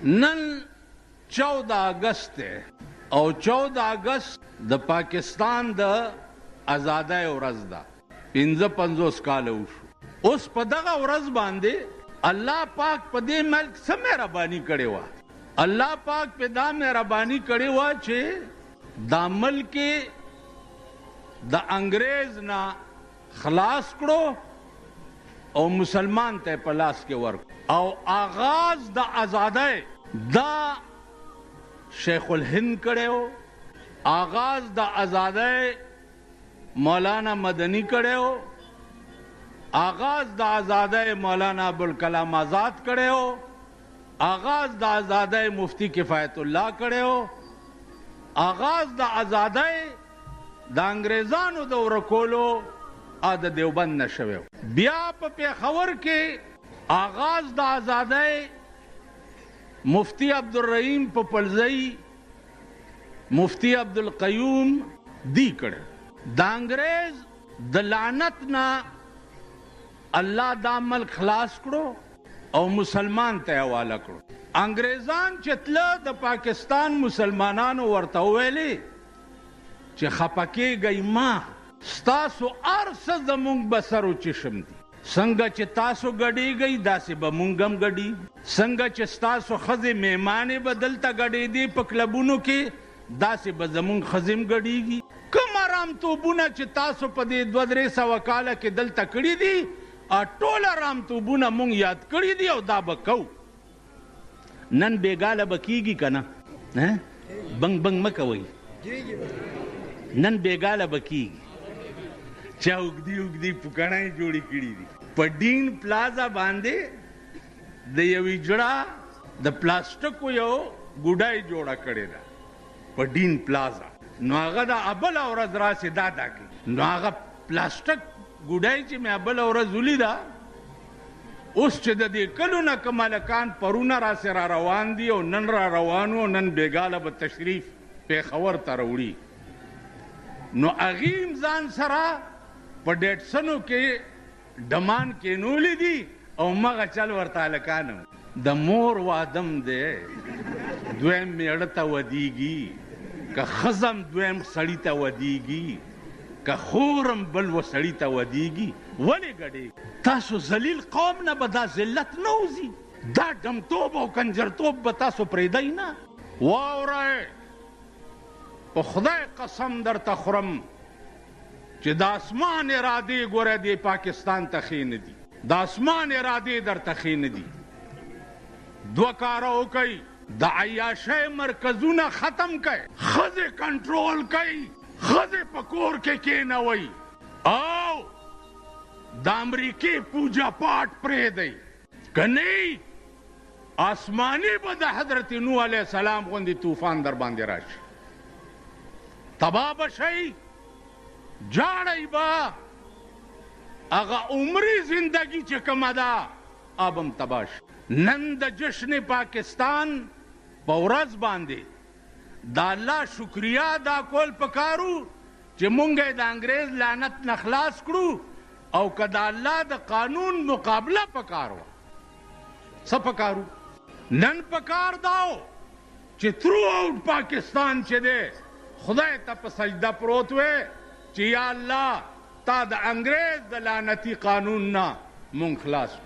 नन 14 अगस्त है और 14 अगस्त द पाकिस्तान द आजादी ورځ ده 55 کال وشو اوس په دغه ورځ باندې الله پاک په دې ملک څه مهرباني کړې وه الله پاک په دا مهرباني کړې وه چې دا ملک د انګریز نه خلاص کړو او مسلمان ته په لاس کې ورک او آغاز د آزادۍ دا شیخ الهند کړو آغاز د آزادۍ مولانا مدنی کړو آغاز د آزادۍ مولانا ابوالکلام آزاد کړو آغاز د آزادۍ مفتی کفایت الله کړو آغاز د آزادۍ د انګریزانو د ورکولو د دیوبند نشوي بیا په پیښور کې آغاز د آزادۍ مفتی عبدالرحیم پپلزئی مفتی عبدالقیوم دی کړه د انګریز د لعنت نه الله دا ملک خلاص کړو او مسلمان ته حواله کړو انګریزان چې تله د پاکستان مسلمانانو ورته ویلي چې خپکیږئ ما ستاسو ارڅه زمونږ به سر وچشم دي څنګه چې تاسو ګډېږئ داسې به مونږ هم ګډي څنګه چې ستاسو ښځې مهمانې به دلته ګډېدې په کلبونو کې داسې به زمونږ ښځې هم ګډېږي کوم ارامتوبونه چې تاسو په دې 200-300 کاله کې دلته کړي دي ټول ارامتوبونه مونږ یاد کړي دي او دا به کوو نن بېګاله به کېږي که نه بنګ بنګ مه کوئ نن بېګاله به کېږي چا اوږدي اوږدي پوکڼۍ جوړې کړي دي په ډین پلازا باندې د یوې جړه د پلاستیکو یو ګوډۍ جوړه کړې ده په ډین پلازا نو هغه د ابله ورځ راسې دا کوي نو هغه پلاستیک ګوډۍ چې مې ابله ورځ ولیده اوس چې د دې کلو نه که ملکان پرونه راسې را روان دي او نن را روان و نن بېګاله به تشریف پېښور ته راوړي نو هغې ځان سره په ډیټسنو کې ډمان کېنولي دي او مغه چل ورته هلکانم د مور وادم دی دویم میړه ته ودیږي که ښځم دویم سړي ته ودیږي که خورم بل و سړي ته ودیږي ولې ګډې تاسو ذلیل قوم نه به دا ذلت نه وځي دا ډمتوب او کنجرتوب به تاسو پرېږدئ نه واورئ په خدای قسم درته خورم چې د اسمان ارادې ګوره دې پاکستان ته ښې نه دي د اسمان ارادې درته ښې نه دي 2 کاره وکئ د عیاشۍ مرکزونه ختم کئ ښځې کنټرول کئ ښځې په کور کې کېنوئ او د امریکې پوجا پاټ پرېږدئ که نه آسماني به د حضرت نوح علیه السلام غوندې طوفان در باندې راشي تباه به شئ جاړئ به هغه عمري زندگی چې کومه ده اب هم تباه شي نن د جشن پاکستان په ورځ باندې د الله شکریا ادا کول پکارو چې مونږ یې د انګریز لعنت نه خلاص کړو او که د الله د قانون مقابله پکار وه څه پکارو نن پکار داو چې تھرو آؤٹ پاکستان چې دی خدای ته په سجده پروت وی چې یا الله تا د انګریز د لعنتي قانون نه مونږ خلاص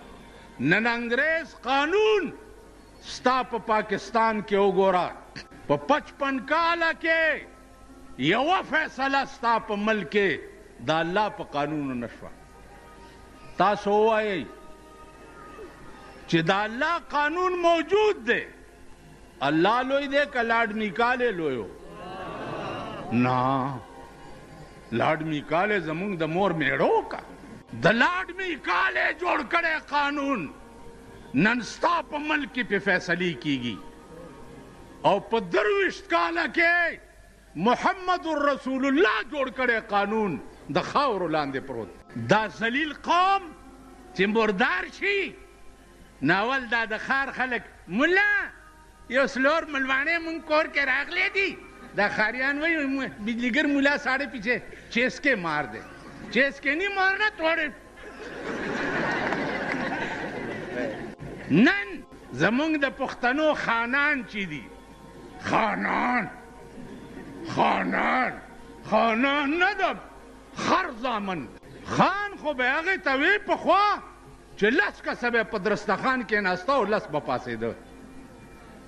نن انګریز قانون ستا په پاکستان کې وګوره په 55 کاله کې یوه فیصله ستا په ملک کې د الله په قانونو نه شوه تاسو ووایئ چې د الله قانون موجود دی الله لوی دی که لاډ میکالې لوی و نه لاډ میکالې زمونږ د مور میړو کا د لاډ میکالې جوړ کړی قانون نن ستا په ملک کې پې فیصلې کیږي او په 23 کاله کې محمد رسول الله جوړ کړی قانون د خاورو لاندې پروت دا ذلیل قوم چې مردار شي ناول دا د ښار خلک ملا یو سلور ملوانې مونږ کور کې راغلی دي دا خاریان وایي بجلیګر ملا ساڑے پیچھے چیسکے مار دے چیسکے نہیں مارنا توڑے نن زمونږ د پښتنو خانان چې دي، خانان نه ده، خر زامن. خان خو به هغې ته وې پخوا چې 10 کسه به په درستخان کې ناسته او 10 به پاسېده.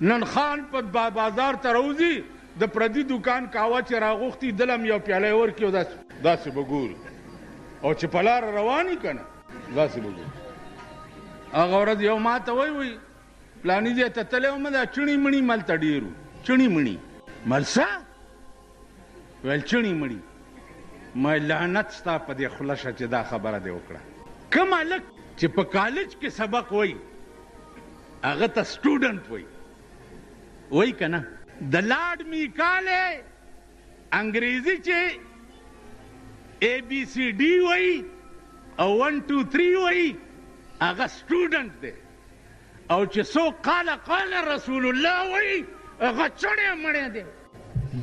نن خان په بازار ته راوځي، د پردي دوکان قهوه چې راغوښتي دلم یو پیاله یې ورکړي او داسې به ګوري، او چې په لاره روان یي که نه داسې به ګوري. هغه ورځ یو ما ته وایي پلاني ځای ته تللی وم، دا چڼي مڼي ملته ډېر وو. چڼي مڼي مل څه؟ ویل چڼي مڼي. ما لعنت ستا په دې خوله شه چې دا خبره دې وکړه. کوم هلک چې په کالج کې سبق وایي هغه ته سټوډنټ وایي که نه؟ د لارډ میکالې انګریزي چې ABCD وایي او 1 2 3 وایي هغه سټوډنټ دی، او چې څوک قال رسول الله وایي هغه چڼی مڼی دی.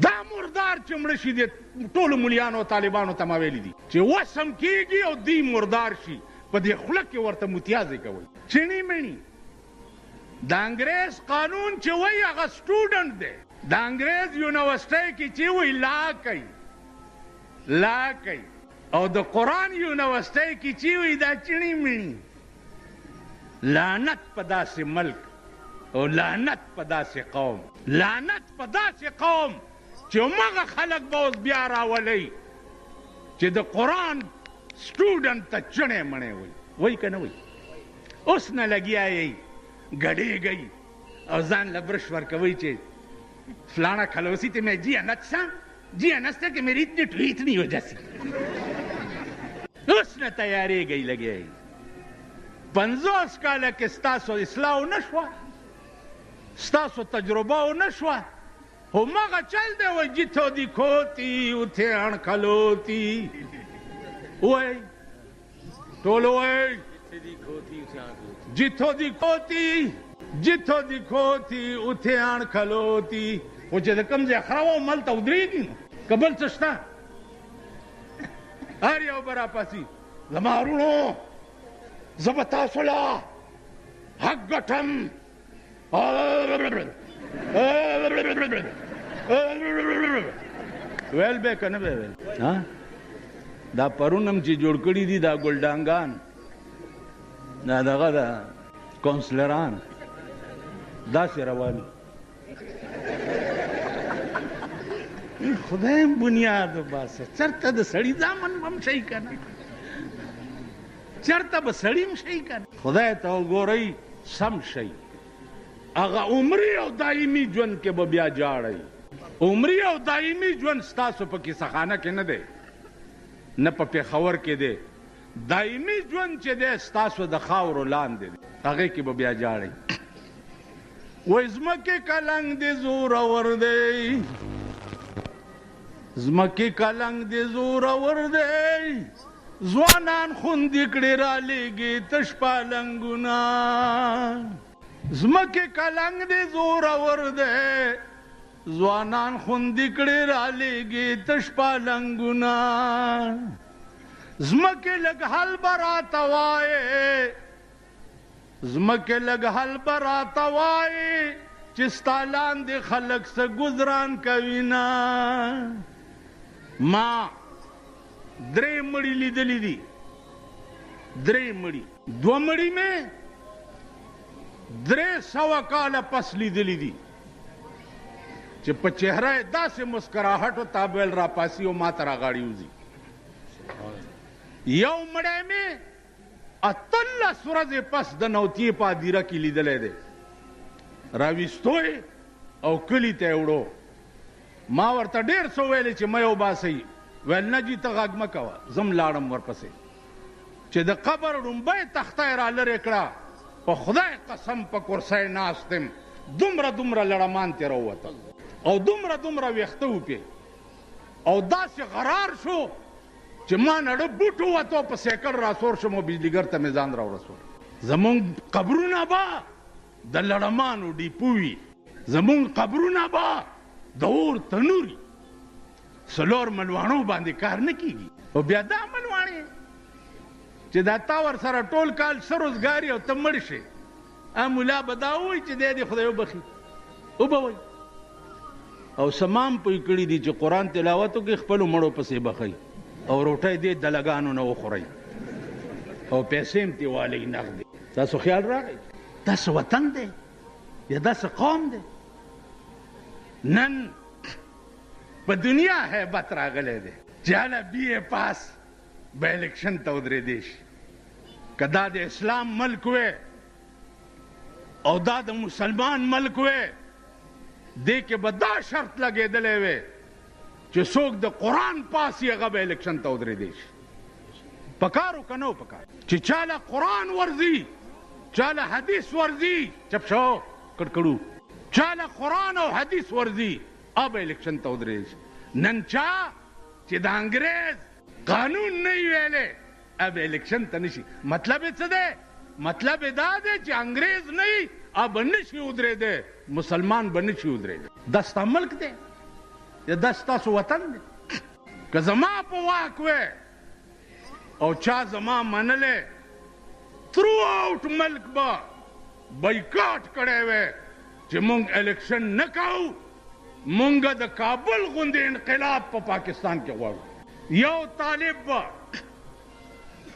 دا مردار چې مړه شي دی ټولو ملیانو او طالبانو ته ما ویلي دي چې وسم کېږي او دی مردار شي په دې خوله کې ورته متیازې کوئ. چڼي مڼي د انګریز قانون چې وایي هغه سټوډنټ دی. د انګریز یونیورسټۍ کې چې وایي لا کوي، او د قرآن یونیورسټۍ کې چې وایي دا چڼي مڼي. لعنت په داسې ملک او لعنت په داسې قوم، لعنت په داسې قوم چې همغه خلک به اوس بیا راولئ چې د قرآن سټوډنټ ته چڼی مڼی وایي که نه وایي. اوس نه لګیا یئ ګډېږئ او ځان له برش ورکوئ چې فلانا کھلوسی تے میں جی انتسا جی انستا کہ میری اتنی ٹویت نہیں ہو جاسی. اس نے تیاری گئی لگے 50 کاله کې ستاسو اصلاح نشوه، ستاسو تجربه نشوه، همغه چل دی وایي جیتو دی کھوتی اتھے اڼکلوتی وایي ټولو وایي جیتو دی کھوتی اتھے اڼکلوتی. خو چې د کوم ځای خره وه ملته ودرېږي نو که بل څه شته هر یو به راپاسي زما وروڼو زه به تاسو له حق ګټم. ویل به که نه به ویل. دا پرون هم چې جوړ کړي دي دا ګلډانګان، دا دغه دا کونسلران داسې رواني. خدایم بنیاد وباسه، چېرته د سړي زامن به هم شي که نه، چېرته به سړي هم شي که نه. خدای ته وګورئ سم شئ. هغه عمري او دایمي ژوند کې به بیا جاړئ. عمري او دایمي ژوند ستاسو په کیسهخانه کې نه دی، نه په پېښور کې دی. دایمي ژوند چې دی ستاسو د خاورو لاندې دی، هغې کې به بیا جاړئ. وایي ځمکې کلنګ دې زورور دی، ځمکې کلنګ دې زورور دی، ځوانان خوندې کړې رالیږي تش پالنګونه. ځمکې کلنګ دې زورور دی، ځوانان خوندې کړې رالیږي تش پالنګونه. ځمکې لږ حل به راته وایې، ځمکې لږ حل به راته وایې چې ستا لاندې خلک څه ګزران کوي نه. ما 3 مړي لیدلی دي، 3 مړي، 2 مړي مې 300 کاله پس لیدلی دي چې په چهره یې داسې مسکراهټ و تابل راپاسي او ما ته راغاړي وځي. یو مړی مې 18 ورځې پس د نوتیې په هدیره کې لیدلی دی، راویستو او کلي ته یې وړو. ما ورته ډېر څه ویلې چې مه یې وباسئ، ویل نه جي ته غږ مه کوه، زم لاړم ورپسې. چې د قبر ړومبۍ تخته یې را لرې کړه، په خدای قسم په کرسۍ ناست یم، دومره لړمان ترې راووتل او دومره ویښته وپې او داسې غرار شو چې ما نړه بوټ ووتو، په سیکل راسور شم او بجلیګر ته مې ځان راورسول. زمونږ قبرونه به د لړمانو ډیپو وي، زمونږ قبرونه به د اور تنوري، 4 ملواڼو باندې کار نه کېږي. او بیا دا ملواڼې چې دا تا ورسره ټول کال څه روزګاري او ته مړ شې، مولا بداوي چې دې خدای وبخي وبوي او سمام پوي کړی دي چې قران تلاوت کوي خپل مړو پسې بخي او روټي دې د لګانو نه وخوري او پیسې هم تی والی نقد. تاسو خیال راغی تاسو وطن دی یا تاسو قوم دی؟ نن په دنیا هیبت راغلی دی چې بی اے پاس به الیکشن ته ودرېدی شي. که دا د اسلام ملک وی او دا د مسلمان ملک وی دې کې به دا شرط لګېدلی وی چې څوک د قرآن پاس یې هغه به الیکشن ته ودرېدی شي. پکارو که نه پکار چې چاله قرآن ورځي چاله حدیث ورځي چپ شو کړکړو چاله قرآن او حدیث ورځي اب الیکشن ته ودرېږي. نن چا چې د انګریز قانون نه ویلې اب الیکشن ته نشي. مطلب یې څه دی؟ مطلب یې دا دی چې انګریز نه اب نشي ودرېدی مسلمان به نشي ودرېدی. دا ستا ملک دی یا دا ستاسو وطن دی؟ که زما په واک وی او چا زما منلې تھرو آؤٹ ملک به بایکاټ کړی وی چې مونږ الیکشن نه کوو مونږ د کابل غوندې انقلاب په پاکستان کې غواړو. یو طالب به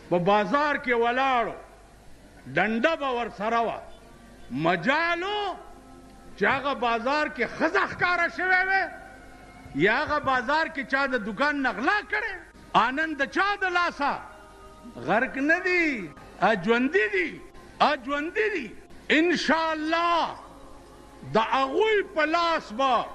په بازار کې ولاړو ډنډه به ورسره وه مجالو چې هغه بازار کې ښځه ښکاره شوی وی یا هغه بازار کې چا د دکان نه غلا کړی آنند د چا د لاسه غرق نه دي ژوندي دي ژوندي دي. انشاءالله د هغوی په لاس به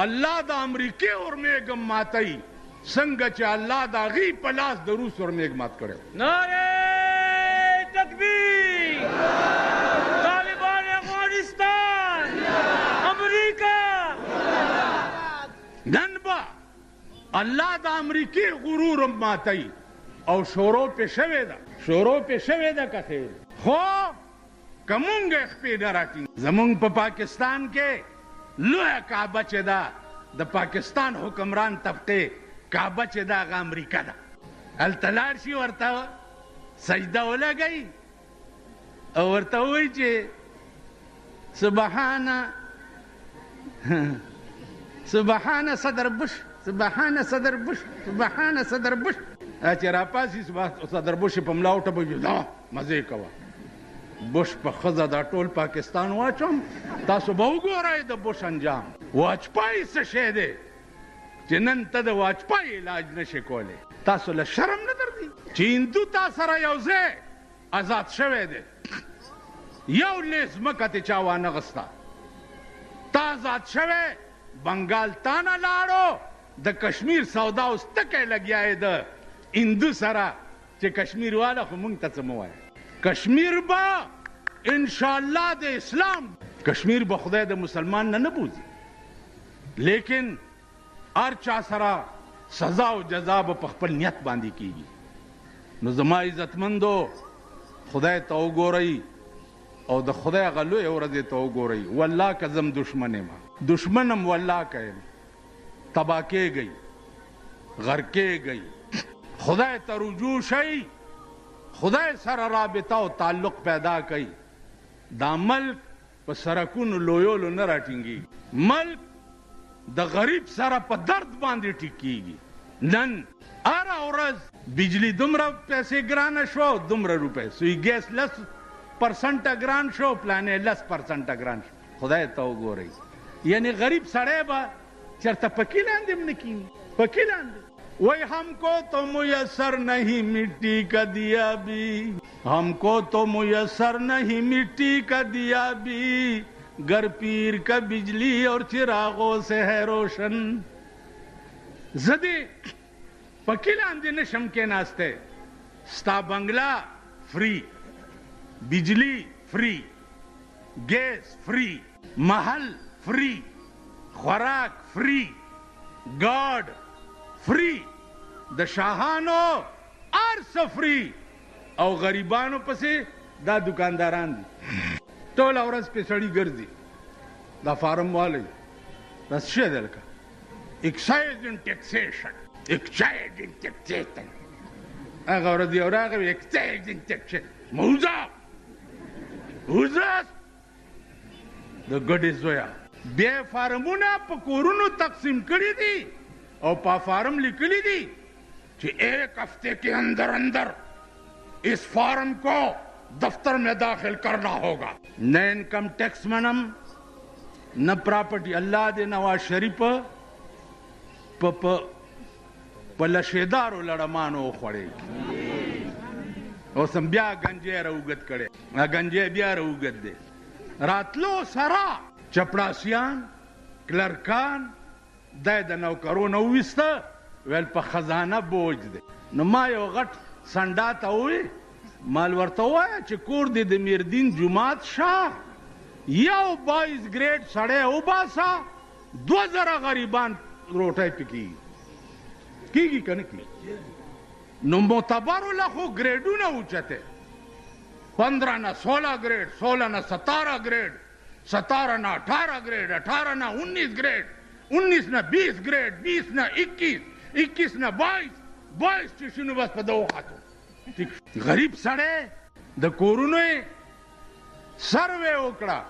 الله د امریکې اورمیږم ماتوي څنګه چې الله د هغې په لاس د روس اورمیږ مات کړی. نعرې تکبیر طالبان افغانستان امریکا. نن به الله د امریکې غرور ماتوي او شروع پې شوې ده شروع پې شوې ده که خیر خو که مونږ یې خپې نه راټینګ. زمونږ په پاکستان کې لویه کعبه چې ده د پاکستان حکمران طبقې کعبه چې ده هغه امریکا ده. هلته لاړ شي ورته سجده ولګوي او ورته ووایي چې سبحان صدر بش سبحان صدر بش سبحان صدر بش چې راپاسي صدر بش په ملا وټه دا مزې کوه بش په ښځه دا ټول پاکستان واچوم تاسو به وګورئ د بش انجام. واجپای څه شی دی چې نن ته د واجپای علاج نشي کولی؟ تاسو له شرم نه درځي چې هندو تا سره یو ځای آزاد شوی دی یو لیز ځمکه تې چا وانغسته تا آزاد شوی بنګال تا نه لاړو د کشمیر سودا اوس ټکی لګیا یې د هندو سره چې کشمیر والا خو مونږ ته څه مه وایه. کشمیر به انشاءالله د اسلام کشمیر به خدای د مسلمان نه بوځي لیکن هر چا سره سزا او جزا به په خپل نیت باندې کیږي. نو زما عزتمندو خدای ته وګورئ او د خدای هغه لویې ورځې ته وګورئ. والله که زم دشمن یم دشمنم والله که یم تباه کیږئ غرقېږئ. خدای ته رجوع شئ خدای سره رابطه او تعلق پیدا کوي. دا ملک په سرکونو لویولو نه راټینګېږي. ملک د غریب سره په درد باندې ټیکېږي. نن هره ورځ بجلی دومره پیسې ګرانه شوه دومره روپۍ سوی ګیس 10% ګران شو پلانې 10% ګران شو. خدای ته وګورئ یعنی غریب سړی به چېرته پکې لاندې هم نه کیني پکې لاندې وہی ہم کو تو میسر نہیں مٹی کا دیا بھی ہم کو تو میسر نہیں مٹی کا دیا بھی گر پیر کا بجلی اور چراغوں سے ہے روشن. زدی پکې لاندې نشم کېناستی ستا بنگلا فری بجلی فری گیس فری محل فری خوراک فری گارد فری د شاهانو ارس فری او غریبانو پسې دا دکانداران دي ټوله ورځ پې سړي ګرځي دا فارم والی دا څه شی دی لکه اکسایز اینډ ټیکسیشن اکسایز اینډ ټیکسیشن هغه ورځ یو راغی اکسایز اینډ ټیکسیشن موزه وزس د ګډې زویا بیا فارمونه په کورونو تقسیم کړي دي او په فارم لیکلي دي कि एक हफ्ते के अंदर अंदर इस फॉर्म को दफ्तर में दाखिल करना होगा। न इनकम टैक्स मनम न प्रॉपर्टी अल्लाह दे नवाज शरीफ लशेदारो लड़मानो खोड़े और सम ब्या गंजे रउगत करे गंजे ब्या रउगत दे रातलो सरा चपड़ासियान क्लर्कान दे द नौकरो नौविस्ता वेल په خزانه بوج دی نو ما یو غټ سنډا ته وې مال ورته وایه چې کور دې د میردین جماعت شاه یو 22 ګریډ سړی وباسه 2000 غریبان روټۍ پکې کیږي که نه کیږي نو معتبرو له خو ګریډونه اوچته 15 نه 16 ګریډ 16 نه 17 ګریډ 17 نه 18 ګریډ 18 نه 19 ګریډ 19 نه 20 ګریډ 20 نه 21 نه 22 چې شنو بس په دغو خاطو غریب سړی د کورونو یې سروې وکړه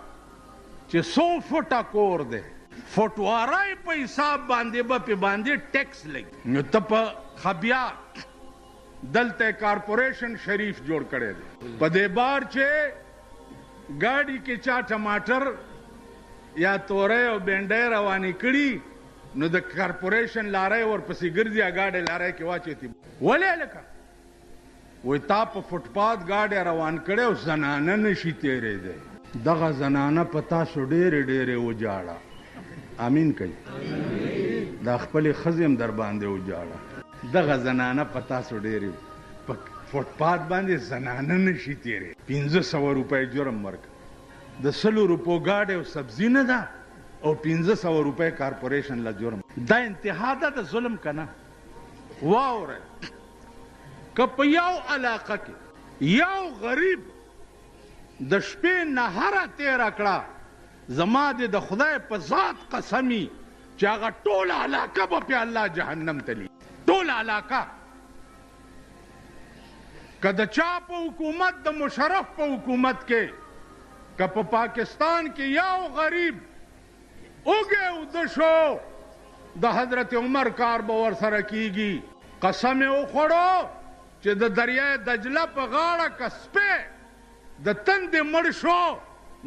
چې 100 فوټه کور دی فوټوارای په حساب باندې به پې باندې ټیکس لګي نو ته په خبیا دلته کارپوریشن شریف جوړ کړی دی په دې بار چې ګاډي کې چا ټماټر یا تورې او بینډۍ روانې کړي نو د کارپوریشن لارۍ ورپسې ګرځي ګاډۍ لارۍ کې واچوي ولې لکه وایي تا په فوټپاث ګاډۍ روان کړی او زنانه نشي تېرېدی دغه زنانه په تاسو ډېرې ډېرې وجاړه امین کوي دا خپلې ښځې هم در باندې وجاړه دغه زنانه په تاسو ډېرې په فوټپاث باندې زنانه نشي تېرېدی 500 روپۍ جرم ورکړه د 100 روپو ګاډۍ او سبزي نه ده او 500 روپۍ کارپوریشن له جرم دا انتها ده د ظلم که نه واورئ که په یو علاقه کې یو غریب د شپې نهره تېره کړه زما دې د خدای په ذات قسمي چې هغه ټوله علاقه به پې الله جهنم ته لي ټوله علاقه که د چا په حکومت د مشرف په حکومت کې که په پاکستان کې یو غریب اوږې اوده شو د حضرت عمر کار به ورسره کیږي قسم یې وخوړو چې د دریای دجله په غاړه که سپی د تندې مړ شو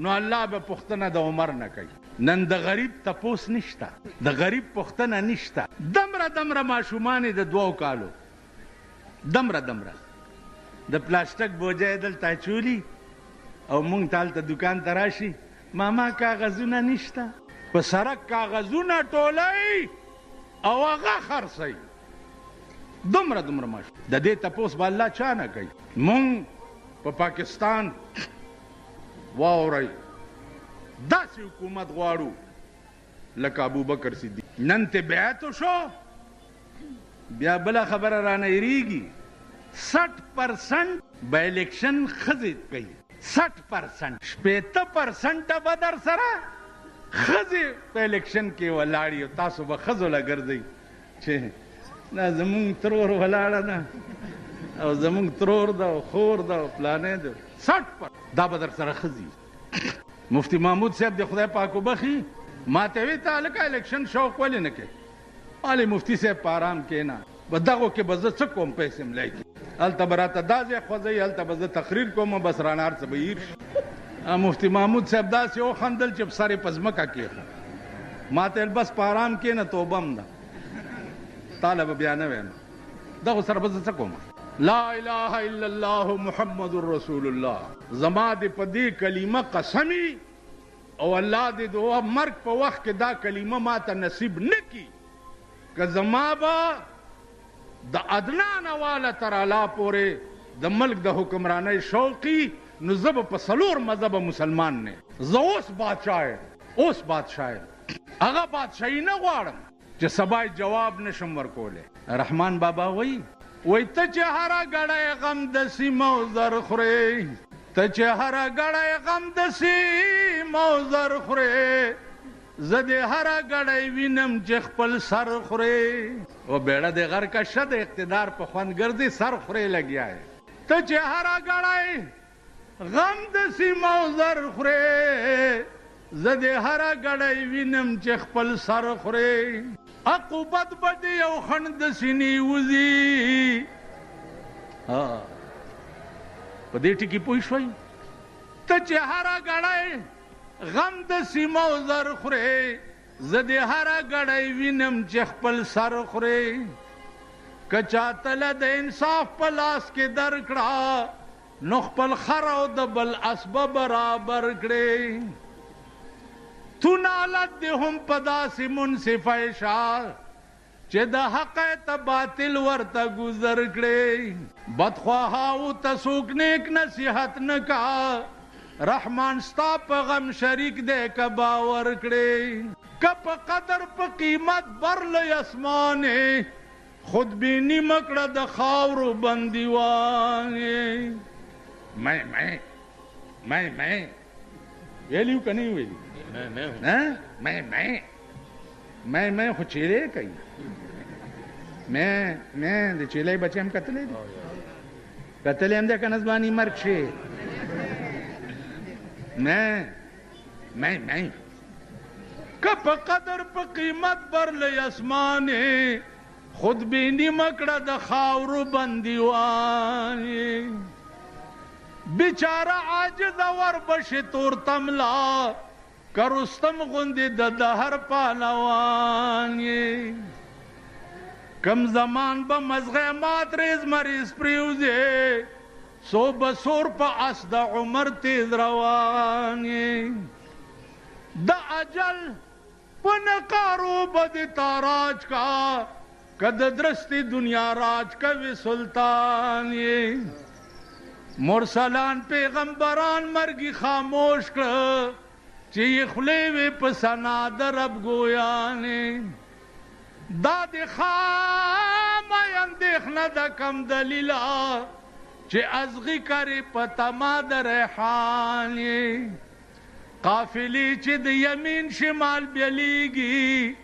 نو الله به پوښتنه د عمر نه کوي نن د غریب تپوس نشته د غریب پوښتنه نشته دمره ماشومان د 2 کالو دمره د پلاستیک بوجه یې دلته اچولي او مونږ ته هلته دکان ته راشي ماما کاغذونه نشته په سړک کاغذونه ټولوي او هغه خرڅوي دومره ماشوم د دې تپوس به الله چا نه کوي مونږ په پاکستان واورئ داسې حکومت غواړو لکه ابوبکر صدیق نن ته بیعت وشو بیا بله خبره رانه هېرېږي 60% به الیکشن ښځې کوي 60% 80% به در سره ښځې په الیکشن کې ولاړي او تاسو به ښځو له ګرځئ چې دا زمونږ ترور ولاړه ده او زمونږ ترور ده او خور ده او فلانې ده 60% دا به در سره ښځي مفتی محمود صاحب د خدای پاک وبخي ما ته وی ته هلکه الیکشن شوق ولې نه کوې مالې مفتي صاحب په آرام کښېنه په دغو کې به زه څه کوم پیسې ملای کړي هلته به راته دا ځای خوځوي هلته به زه تقریر کوم بس رانه هر څه به هیر شي مفتی محمود صاحب داسې وخندل چې سر یې په ځمکه کېښود ما ته بس په آرام کښېنه توبه هم ده تاله به بیا نه وایم دغو سره به زه څه کوم لا اله الا الله محمد رسول الله زما دې په دې کلمه قسمي او الله دې د مرګ په وخت کې دا کلمه ما ته نصیب نه کړي که زما به د عدنان والا تر اعلی پورې د ملک د حکمرانۍ شوقي نو زه به په 4 مذهبه مسلمان نه زه اوس بادشاه هغه بادشاهي نه غواړم چې سبا جواب نشم ورکولی رحمان بابا وایي ته چې هره ګړی غم د سیمه او زر خورې ته چې هره ګړی غم د سیمه او زر خورې زه دې هره ګړی وینم چې خپل سر خورې او بیړه د غر کشه د اقتدار په خوند ګرځي سر خورې لګیا یې ته چې هره ګړی غم د سیمو زر خوره زده هر غړی وینم چې خپل سر خوره عقوبت بد یو خند سینې وزي ها په دې ټکی پوه شوي ته چې هر غړی غم د سیمو زر خوره زده هر غړی وینم چې خپل سر خوره کچا تل د انصاف په لاس کې درکړه نو خپل خر او د بل اسباب برابر کړي تو نالت دی هم پداسې منصفه شه چې د حق ته باطل ورته گذر کړي بدخواهاو ته څوک نیک نصیحت نه کا رحمان ستا په غم شریک دی که باور کړي که په قدر په قیمت برلوی اسمانې خودبینی مکړه د خاورو بندیوانې میں ویلیو که نه ویلی میں خو چیلې کوي میں د چیلې بچې هم کتلی دي کتلی هم دی که نزباني مرګ شي میں که په قدر په قیمت برلی اسمانې خودبینی مکړه د خاورو بندیوانې بیچاره عاجز وربشي تور تملا که رستم غوندې د دهر پهلوان کم زمان به مزغی مات ریز مریض پریوزې سو بسور په اس د عمر تیز روان د اجل په نقارو به د تاراج کا که د درستی دنیا راج کوي سلطان مرسلان پیغمبران مرگی خاموش کړه چې یې خولې وې په ثنا د رب ګویانې دا د خامه اندېښنه ده کم دلیله چې ازغي کرې په تما د ریحان قافلې چې د یمین شمال بیلیږي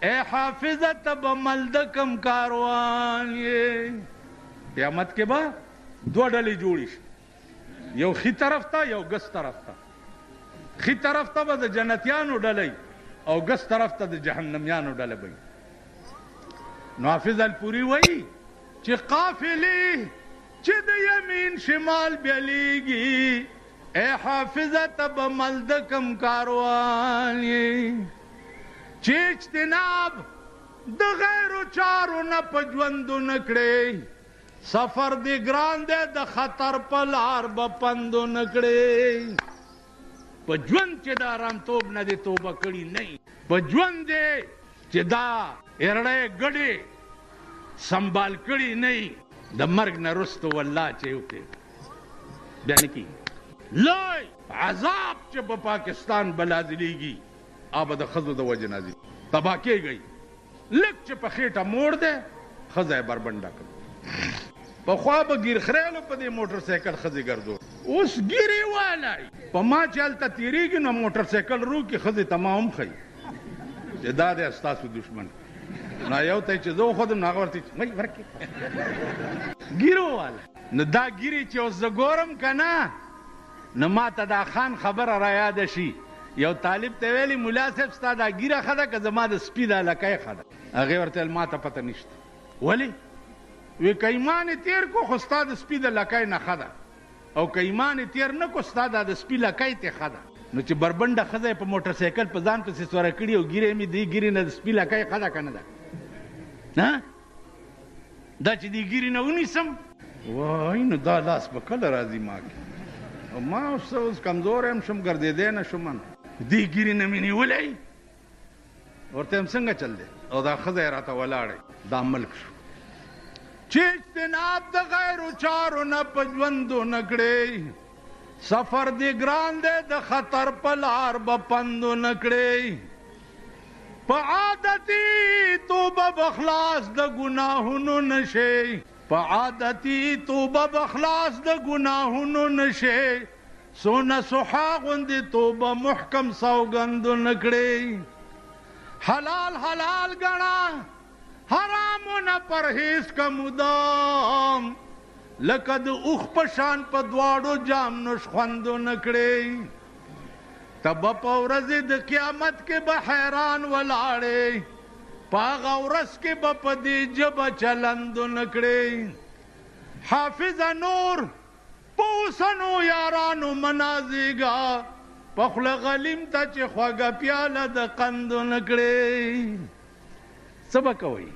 ای حافظه ته به مل د کم کاروان قیامت کې به دو ډلې جوړې شي یو ښي طرف ته یو ګس طرف ته ښي طرف ته به د جنتیانو ډلې او ګس طرف ته د جهنمیانو ډله به نو حافظ الپوري وایي چې قافلې چې د یمین شمال بیلیږي ای حافظه ته به مل د کم کاروان چې اجتناب د غیرو چارو نه په ژوندو نه کړې سفر دی ګران دی د خطر په لار به پندو نه کړې په ژوند چې د ارامتوب نه دې توبه کړې نه په ژوند دی چې دا ایرړی ګډې سنبال کړې نه د مرګ نه وروسته والله چې وکړې بیا نه کېږي لوی عذاب چې په پاکستان به نازلېږي هغه به د ښځو د وجې نازلېږي تباه کېږئ لږ چې په خېټه موړ دی ښځه یې بربنډه کړه پخوا به ګیر خریلو په دې موټر سایکل ښځې ګرځول اوس ګیرې والی په ما چې هلته تېرېږي نو موټر سایکل روکي ښځې ته ما هم ښیي چې دا دی ستاسو دشمن نو یو ته چې زه وښودم نو هغه ورته وایي ورکې ګیرو والی نو دا ګیرې چې اوس زه ګورم که نه نو ما ته دا خان خبره را یاده شي یو طالب ته ویلي ملا صاحب ستا دا ګیره ښه ده که زما د سپي دا لکۍ ښه ده هغې ورته ویل ما ته پته نشته ولې وی که ایمان یې تېر کو خو ستا د سپي د لکۍ نه ښه ده او که ایمان یې تېر نه کو ستا دا د سپي لکۍ تې ښه ده نو چې بربنډه ښځه یې په موټر سایکل په ځان پسې سوره کړي او ګیرې مې دې ګیرې نه د سپي لکۍ ښه ده که نه ده دا چې دې ګیرې نه ونیسم وای نو دا لاس به کله راځي ما کې او ما اوس کمزوری هم شم ګرځېدی نه شم دې ګیرې نه مې نیولی ورته یم څنګه چل دی او دا ښځه یې راته ولاړی دا ملک شو چې اجتناب د غیرو چارو نه په ژوندو نه کړې سفر دی ګران دی د خطر په لار به پندو نه کړې په عادتي توبه به خلاص د ګناهونو نشې په عادتي توبه به خلاص د ګناهونو نشې سونه سوحا غوندې توبه محکم سوګندو نه کړې حلال حلال ګڼه حرامونه پرهیز کا مدام لکه د اوښ په شان په دواړو جام نوش خوندو نکړې ته به په ورځې د قیامت کې به حیران ولاړې په هغه ورځ کې به په دې ژبه چلندو نکړې حافظه نور په اوسنو یارانو منازېږه په خوله غلیم ته چې خوږه پیاله د قندو نکړې څه به کوئ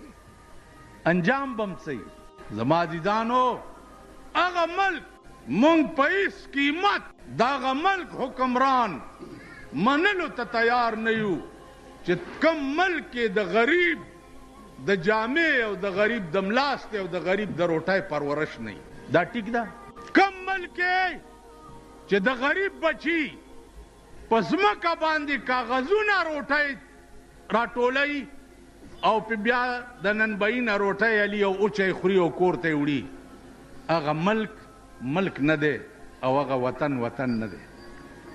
انجام به م څه زما عزیزانو هغه ملک مونږ په هېڅ قیمت د هغه ملک حکمران منلو ته تیار نه یو چې کم ملک کې د غریب د جامې او د غریب د ملاستې او د غریب د روټۍ پرورش نه وي دا ټیک ده کم ملک کې چې د غریب بچي په ځمکه باندې کاغذونه روټۍ راټولوي او په بیا د ننبعي نه روټۍ علي او اوچی خوري او کور ته یې وړي هغه ملک نه دی او هغه وطن نه دی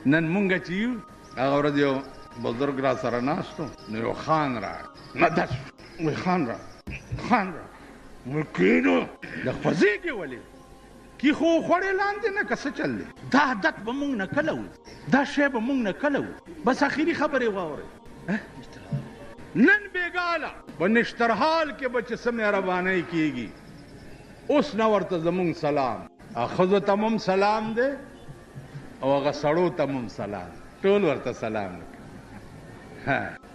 نن مونږ چې یو هغه ورځ یو بزرګ را سره ناست و نو یو خان راغی نه داس وایي خان را وایي کېنو د خوځېږې ولې کی خو خوړې لاندې نه که څه چل دی دا عادت به مونږ نه کله وو دا شی به مونږ نه کله وو بس اخري خبرې واورئ نن بېګاله په نشترحال کې به چې څه مهربانۍ کېږي اوس نه ورته زمونږ سلام ښځو ته مم سلام دی او هغه سړو ته مم سلام ټول ورته سلام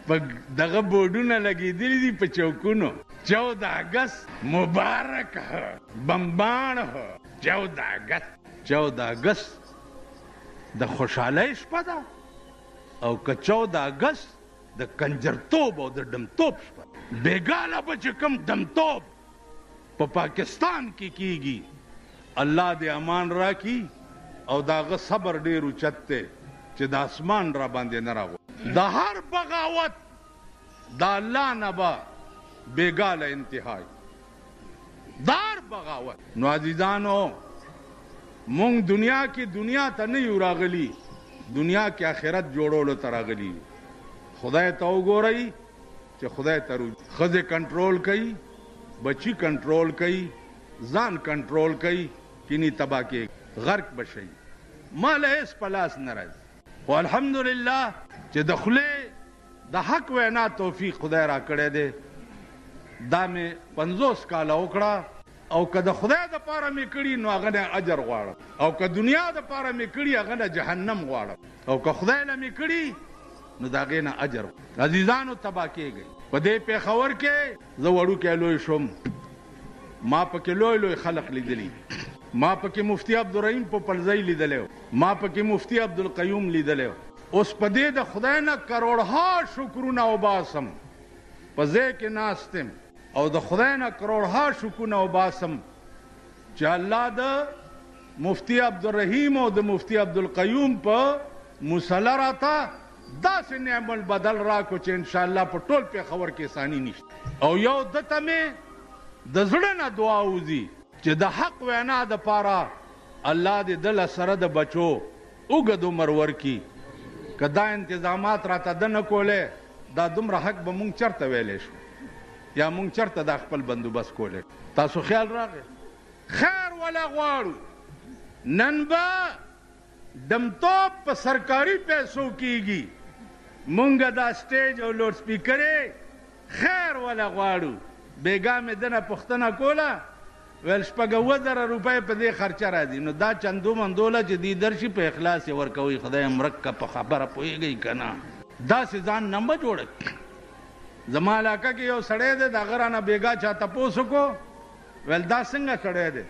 په دغه بورډونه لګېدلي دي په چوکونو 14 اگست مبارک ہو بمباڼ ہو 14 اگست د خوشحالۍ شپه ده او که 14 اگست د کنجرتوب او د ډمتوب شپه بېګاله به چې کوم ډمتوب په پاکستان کې کیږي الله دې امان راکړي او د هغه صبر ډېر اوچت دی چې د اسمان را باندې نه راغو د هر بغاوت د الله نه به بېګاله انتهای د هر بغاوت نو عزیزانو مونږ دنیا کې دنیا ته نه یو راغلي دنیا کې آخرت جوړولو ته راغلي خدای ته وګورئ چې خدای ته ښځې کنټرول کوي بچی کنټرول کوي ځان کنټرول کوي کینی تبا کې غرق بشي مال هیڅ په لاس نه راځي خو الحمدلله چې د خولې د حق وینا توفیق خدای را کړی دی دا مې 50 کاله وکړه او که د خدای دپاره مې کړي نو هغه نه اجر غواړم او که دنیا دپاره مې کړي هغه نه جهنم غواړم او که خدای له مې کړي نو د هغې نه اجر عزیزانو تبا کېږئ په دې پېښور کې زه وړوکی لوی شوم ما پکې لوی خلق لیدلی ما پکې مفتی عبدالرحیم پوپلزی لیدلی ما پکې مفتی عبدالقیوم لیدلی اوس په دې د خدای نه کروڑها شکرونه وباسم په ځای کې ناست یم او د خدای نه کروڑها شکرونه وباسم چې الله د مفتی عبدالرحیم او د مفتی عبدالقیوم په مصله راته داسې نعم البدل راکو چې انشاءالله په ټول پېښور کې ثاني نشته او یو دته مې د زړه نه دعا وځي چې د حق وینا دپاره الله دې دله سره د بچو اوږد عمر ورکړي که دا انتظامات راته ده نه کولی دا دومره حق به مونږ چېرته ویلی شو یا مونږ چېرته دا خپل بندوبست کولی تاسو خیال راغی خیر وله غواړو نن به دمتوب په سرکاري پیسو کېږي مونږ دا سټیج او لوډ سپیکرې خیر وله غواړو بېګا مې دنه پوښتنه کوله ویل 7,000 روپۍ په دې خرچه راځي نو دا چندو مندوله چې دی درشي په اخلاص یې ورکوئ خدای مرکه په خبره پوهېږئ که نه داسې ځان نه به جوړه زما علاقه کې یو سړی دی د هغه رانه بېګا چا تپوس وکړو ویل دا څنګه سړی دی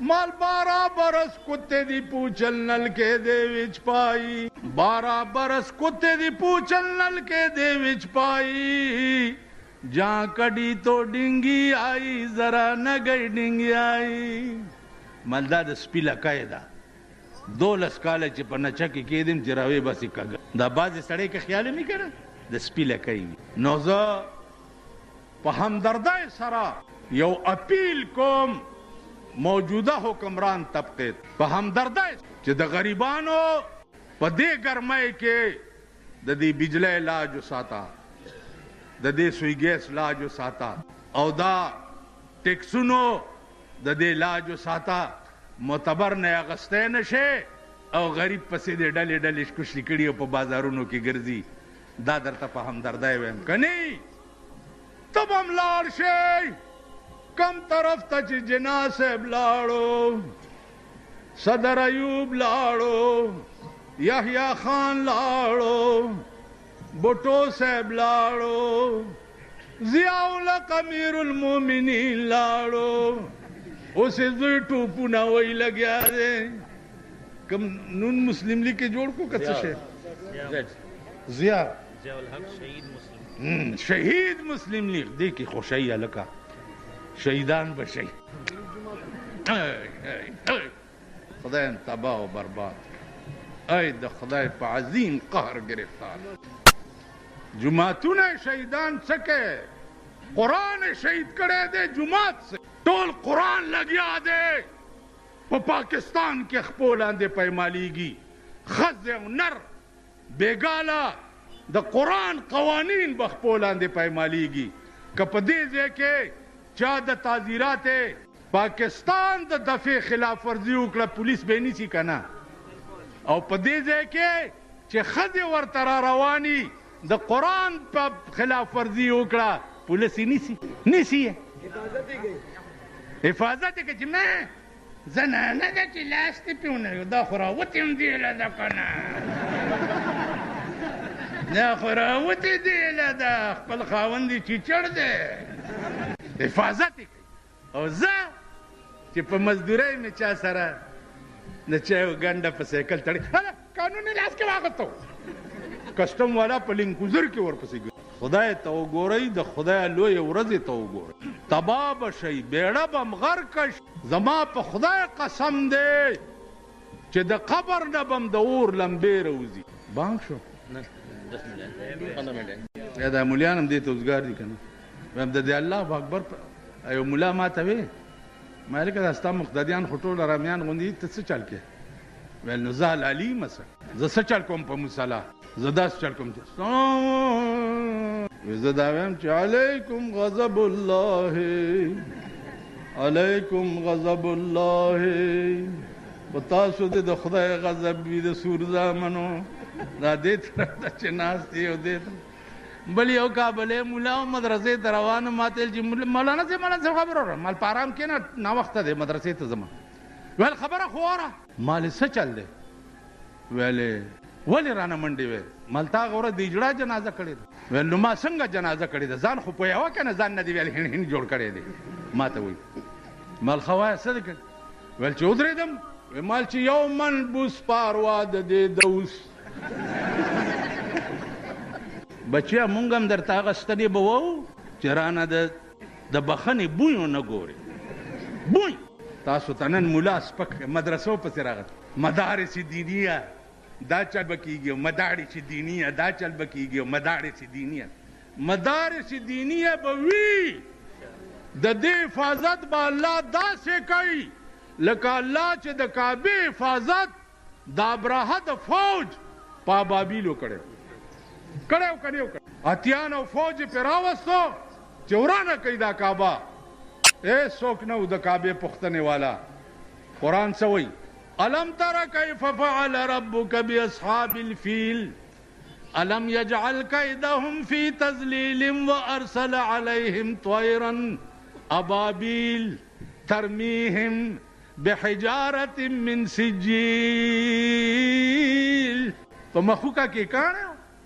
مال 12 برس کتے دی پوچھل نل کے دے وچ پائی 12 برس کتے دی پوچھل نل کے دے وچ پائی جہاں کڑی تو ڈنگی آئی ذرا نہ گئی ڈنگی آئی مالدا د سپی لکای دا 12 کاله چې په نچه کې کېدم چې راوی بسې کږه دا بعضې سړی که خیال مې کړه د سپي لکۍ وي نو زه په همدردۍ سره یو اپیل کوم موجوده حکمران طبقې په همدردۍ چې د غریبانو په دې ګرمۍ کې د دې بجلی لاج وساته د دې سوی ګیس لاج وساته او دا ټیکسونو د دې لاج ساته معتبر نه اغستی نشي او غریب پسې د ډلې ډلې کوشلي کړي او په بازارونو کې ګرځي. دا درته په همدردی ویم که نه ته به هم لاړ شئ کم طرف ته چې جناح صاحب لاړو، صدر ایوب لاړو، یحیی خان لاړو، بوټو صاحب لاړو، ضیاء الحق امیر المؤمنین لاړو، اوس یې زوی ټوپونه وی لګیا دی. کم نون مسلم لیگ کې جوړ کو که څه شی ضیاء شهید مسلم لیگ دی کې خوشی لکه شهیدان بشي. خدای تباه و برباد، ای د خدای په عظیم قهر گرفتار. جماعتونه شهیدان څکه قرآن شهید کړی دی، جماعت سے ټول قرآن لګیا دی. په پاکستان کې خپو لاندې پیمالیږي، ښځې او نر بېګاله د قرآن قوانین به خپو لاندې پیمالیږي. که په دې ځای کې چا د تعزیرات پاکستان د دفع خلاف ورزي وکړه پولیس به یې نیسي که نه، او په دې ځای کې چې ښځې ورته را رواني د قرآن په خلاف ورزي وکړه پولیس یې نیسي یې حفاظت یې که چې نه زنانه ده چې لاس دې پې ونه دا خو راوتې هم دیله ده که نه، دا خو راوتې دیله ده، خپل خاوند یې چیچړ دی، حفاظت یې کوي. او زه چې په مزدورۍ مې چا سره د چایو ګنډه په سایکل تړي قانون یې لاس کې واغوتو، کسټم والا په لینکوزر کې ورپسې ګرځي. خدای ته وګورئ، د خدای لویې ورځې ته وګورئ، تباه به شئ، بیړه به م غرقه شي. زما په خدای قسم دی چې د قبر نه به م د اور لمبې راوځي. بانک شو یا دا مولیان هم دې ته اوزګار دي که نه؟ وایم د دې الله اکبر. یو ملا ما ته وی ما لکه دا ستا مقتدیان خو ټول ارامیان غوندې دي، ته څه چل کې؟ ویل نو زه حلالي یم څه، زه څه چل کوم په مصله، زه داسې چل کوم چې زه دا وایم چې علیکم غضب الله، علیکم غضب الله، په تاسو دې د خدای غضب وي د سور زامنو. دا دې طرف ته چې ناست دی او دې بل یو کابلی مولا او مدرسې ته روان ما ته ویل چې مولانا صاحب مولانا صاحب خبره وکړه مال په ارام کښېنه ناوخته دی مدرسې ته ځمه. ویل خبره خو واره مال څه چل دی؟ ویلې ولې رانه منډې وې؟ مال تا هغه ورځ د اجړا جنازه کړې ده. ویل نو ما څنګه جنازه کړې ده؟ ځان خو پوهېوه که نه ځان نه دې ویل هند هند جوړ کړی دی. ما ته وایي مال ښه وایه څه دې کړې؟ ویل چې ودرېدم مال چې یو من بوس پاروا د دې دوس. بچیا مونږ هم درته هغه ستنې به وو چې رانه د بخنې بوی ونه ګورې بوی. تاسو ته نن ملا سپک مدرسو پسې راغلی مدارس دینیه دا چل به کېږي او مدارس دینیه دا چل به کېږي او مدارس دینیه. مدارس دینیه به وي، د دې حفاظت به الله داسې کوي لکه الله چې د کعبې حفاظت د ابراهه د فوج په ابابیلو کړی کړی که نه وکړی. اتیان او فوج یې پرې راوستو چې ورانه کوي دا کعبه. څوک نه و د کعبې پوښتنې والا. قرآن څه وایي؟ الم تر کیف فعل ربک باصحاب الفیل الم یجعل کیدهم فی تضلیل وارسل علیهم طیرا ابابیل ترمیهم بحجارة من سجیل. په مخوکه کې کاڼه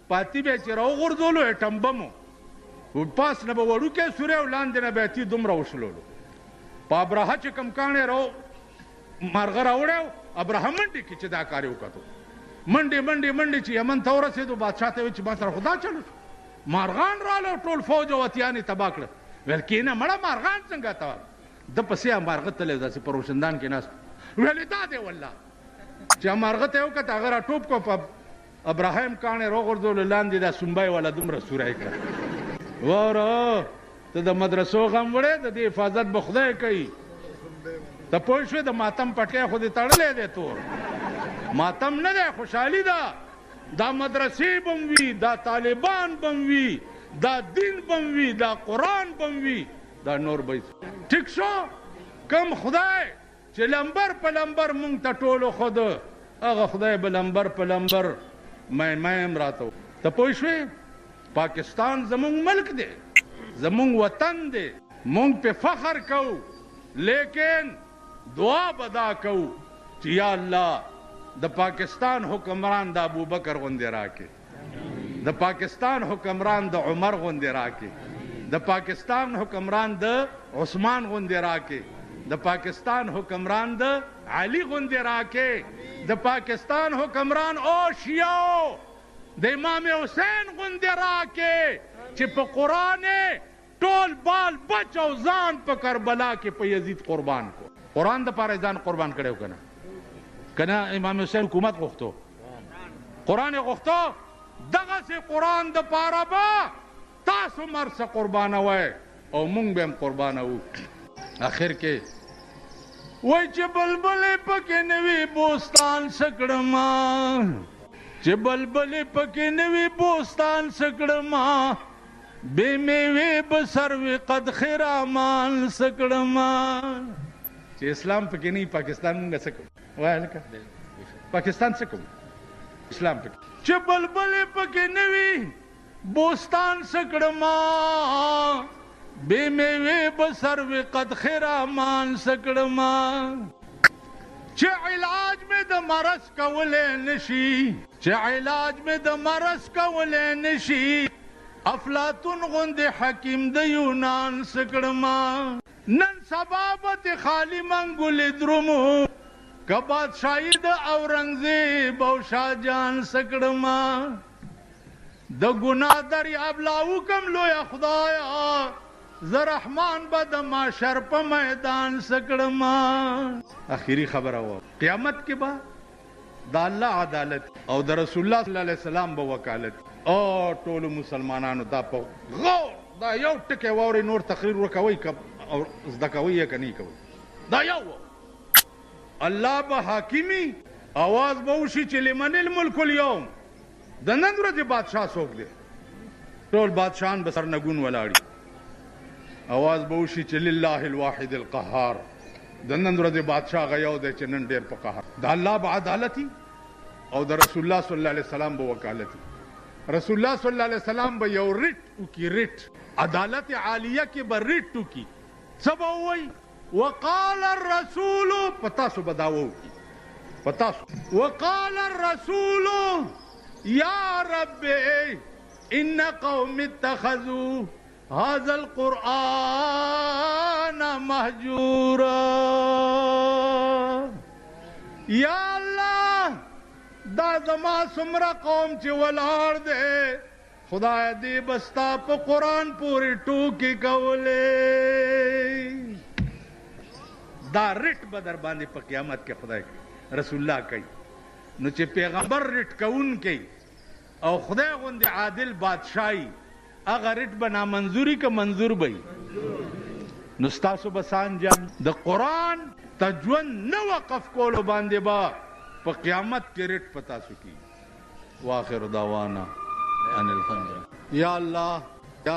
پاتې به چې راوغورځولو ایټم بمو پاس نه به وړوکی سورې او لاندې نه به یې دومره وشلولو. په ابرهه چې کوم کاڼې مارغه راوړی ابرهه منډې کې چې دا کار یې وکتو منډې منډې منډې چې یمن ته ورسېدو بادشاه ته ویل چې ما سره خو دا چلو مارغان راغله ټول فوج او اتیان یې تباه کړه. ویل کېنه مړه مارغان څنګه تباه د پسې مارغه تللی داسې په روشندان کې ناست. ویلې دا دی والله چې مارغه ته یې وکت هغه را ټوپ کو په ابراهیم کاڼې راوغورځولو لاندې دا سنبی والا دومره سوری کړه. واره ته د مدرسو غم وړې د دې حفاظت به خدای کوي. ته پوه شوې د ماتم پټکی خو دې تړلی دی تور ماتم نه دی خوشحالي ده. دا مدرسې به م وي دا طالبان به م وي دا دین به م وي دا قرآن به م وي دا نور به ټیک شو. کم خدای چې لمبر په لمبر مونږ ته ټولو خود هغه خدای به لمبر په لمبر میم راته ته پوه شوې پاکستان زمونږ ملک دی زمونږ وطن دی مونږ په فخر کوو لیکن دعا بدا کوو چې یا الله د پاکستان حکمران د ابوبکر غوندې راکې د پاکستان حکمران د عمر غوندې راکې د پاکستان حکمران د عثمان غوندې راکې د پاکستان حکمران د علي غوندې راکې د پاکستان حکمران او شیعو د امام حسین غوندې راکې چې په قرآن ټول بال بچ او ځان په کربلا کې په یزید قربان کو قرآن د پاره ځان قربان کړو کنه کنه امام حسین حکومت غوښتو قرآن غوښتو دغه سي قرآن د پاره با تاسو مرسه قربانوي او مونږ به هم قربانو اخر کې وای چې بلبل پکې نوی بوستان سکړما چې بلبل پکې نوی بوستان سکړما بے میوه بسروي قد خرامان سکړما چې اسلام پکې نه پاکستان موږ سکو وای لکه پاکستان سکو اسلام پکې چې بلبل پکې نوی بوستان سکړما بے میوه بسروي قد خرامان سکړما چې علاج مې د مرض کولې نشي چې علاج مې د مرض کولې نشي افلاطون غوندې حکیم د یونان سکړما نن سبابت خالی منګول درمو که بادشاہی د اورنګزیب او شاهجان سکړما د ګناه دریاب لاو کم لوی خدایا ز رحمان به د معاشر په میدان سکړما اخیری خبره و قیامت کې به د الله عدالت او د رسول الله صلی الله علیه وسلم به وکالت او ټول مسلمانانو دا په غور دا یو ټکی واوري نور تقریر وکوي او زده کوي یا کني کوي دا یو الله به حاکمی आवाज به وشي چې لمن الملك اليوم د نن ورځې بادشاہ څوک دی ټول بادشاہان به سرنګون ولاړي आवाज به وشي چې لله الواحد القهار د نن ورځې بادشاہ غيو دی چې نن ډېر په قهر د الله به عدالتي او د رسول الله صلی الله علیه وسلم به وکالتي رسول الله صلی الله علیه وسلم به یو ریټ وکي ریټ عدالت عالیه کې به ریټ وکي څه به وایي وقال الرسول پتاسو بداوو پتاسو وقال الرسول یا رب ان قوم اتخذوا هذا القرآن مهجورا یا الله دا زما سمرا قوم چې ولاړ دے خدای دې بستا په قرآن پوری ټوکی کولې دا رټ بدر باندې په قیامت کې خدای رسول الله کوي نو چې پیغمبر رټ کون کوي او خدای غوندې عادل بادشاہي هغه رټ به نامنظوري که منظور به نو ستاسو به سانجم د قرآن تجون نه وقف کولو باندې با په قیامت کې رټ پتا سو کی واخر دعوانا ان الحمد یا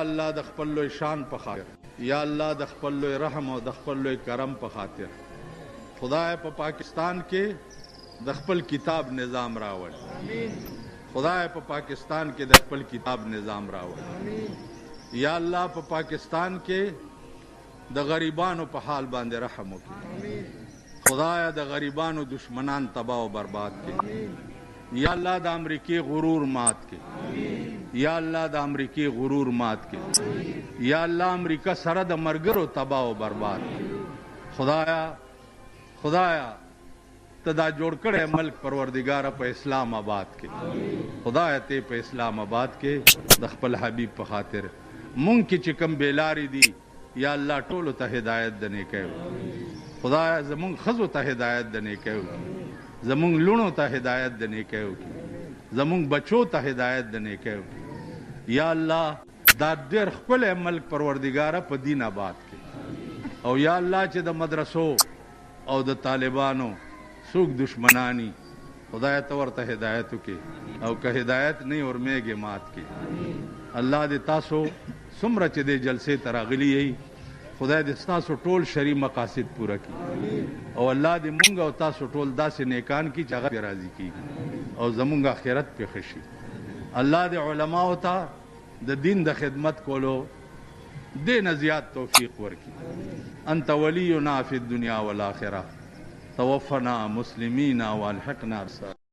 الله د خپل لوی شان په خاطر یا الله د خپل لوی رحم او د خپل لوی کرم په خاطر خدای په پاکستان کې د خپل کتاب نظام راوړ خدای په پاکستان کې د خپل کتاب نظام راوړ یا الله په پاکستان کې د غریبانو په حال باندې رحم وکړي خدای د غریبانو دشمنان تباہ او برباد کړي یا الله د امریکای غرور مات کړي یا الله د امریکای غرور مات کړي یا الله امریکا سره د مرګرو تباہ او برباد کړي خدایا ته دا جوړ کړې ملک پروردگار په اسلام آباد کې خدای ته په اسلام آباد کې د خپل حبیب په خاطر مونږ کې چې کم بیلاری دي یا الله ټولو ته هدایت دنه کوي خدای زمونږ خزو ته هدایت دنه کوي زمونږ لونو ته هدایت دنه کوي زمونږ بچو ته هدایت دنه کوي یا الله دا ډېر خپل ملک پروردگار په دین آباد کې او یا الله چې د مدرسو او د طالبانو سوک دشمنانی خدای ته ورته هدایت وکي او که هدایت نه ورمېږي مات کې الله دې تاسو څومره چې دې جلسې ته راغلي یئ خدای دې ستاسو ټول شرعي مقاصد پوره کړي او الله دې مونږ او تاسو ټول داسې نیکان کړي چې هغه پرې راضي کېږي او زمونږ آخرت پرې ښه شي. الله دې علماو ته د دین د خدمت کولو دې نه زیات توفیق ورکړي. انت ولینا فی الدنیا والآخرة توفنا مسلمین والحقنا بالصالحین.